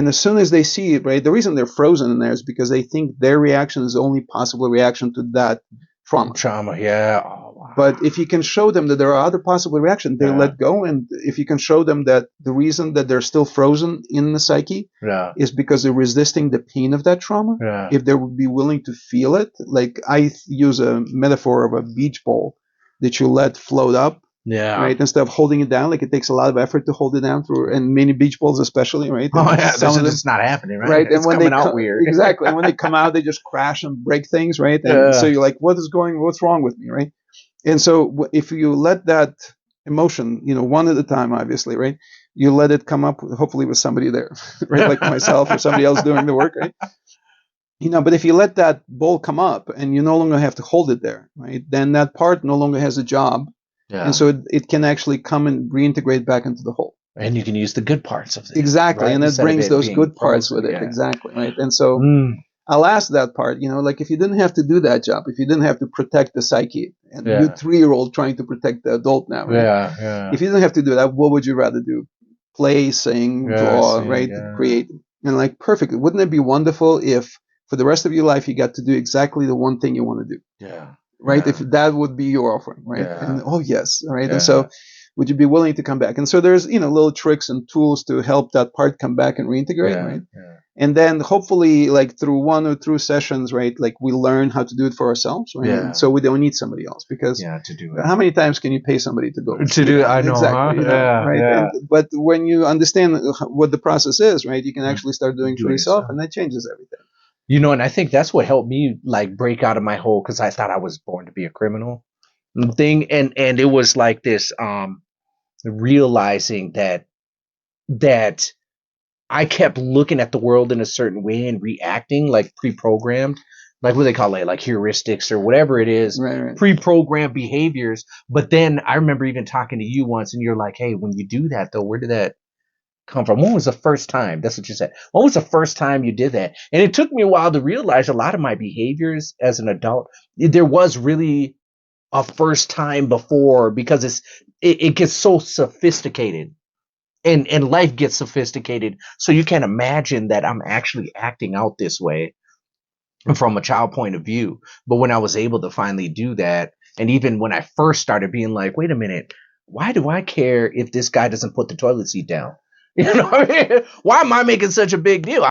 And as soon as they see it, right, the reason they're frozen in there is because they think their reaction is the only possible reaction to that trauma. Trauma, yeah. Oh, wow. But if you can show them that there are other possible reactions, they Yeah. let go. And if you can show them that the reason that they're still frozen in the psyche Yeah. is because they're resisting the pain of that trauma, Yeah. if they would be willing to feel it, like I use a metaphor of a beach ball that you let float up, Yeah. right? Instead of holding it down, like it takes a lot of effort to hold it down through, and many beach balls especially, right? Oh And yeah, some this of is them, just not happening, right? right? It's And when coming they out weird. exactly, and when they come out, they just crash and break things, right? And Yeah. so you're like, what's wrong with me, right? And so if you let that emotion, one at a time, obviously, right? You let it come up, hopefully with somebody there, right? Like myself or somebody else doing the work, right? But if you let that ball come up and you no longer have to hold it there, right? Then that part no longer has a job. Yeah. And so it can actually come and reintegrate back into the whole. And you can use the good parts of it. Exactly. Right? And it Instead of brings those being good parts frozen, with it. yeah. Exactly. Right. And so I'll ask that part, like if you didn't have to do that job, if you didn't have to protect the psyche, and Yeah. you 3-year-old trying to protect the adult now, right? Yeah. If you didn't have to do that, what would you rather do? Play, sing, draw, right? Create. And like, perfect. Wouldn't it be wonderful if for the rest of your life you got to do exactly the one thing you want to do? Yeah. Right? Yeah. If that would be your offering, right? Yeah. And oh yes, right? Yeah. And so would you be willing to come back? And so there's, little tricks and tools to help that part come back and reintegrate, Yeah. right? Yeah. And then hopefully like through 1 or 2 sessions, right? Like we learn how to do it for ourselves, right? Yeah. And so we don't need somebody else because To do it. how many times can you pay somebody to go To do it, I know, exactly, huh? Yeah, right? yeah. But when you understand what the process is, right? You can actually start doing Do for it yourself, yourself. and that changes everything. And I think that's what helped me like break out of my hole because I thought I was born to be a criminal thing, and it was like this realizing that I kept looking at the world in a certain way and reacting like pre-programmed, like what they call it, like heuristics or whatever it is, Right. pre-programmed behaviors. But then I remember even talking to you once, and you're like, "Hey, when you do that, though, where did that come from? When was the first time?" That's what you said. When was the first time you did that? And it took me a while to realize a lot of my behaviors as an adult, there was really a first time before because it gets so sophisticated. And life gets sophisticated, so you can't imagine that I'm actually acting out this way from a child point of view. But when I was able to finally do that, and even when I first started being like, wait a minute, why do I care if this guy doesn't put the toilet seat down? Why am I making such a big deal?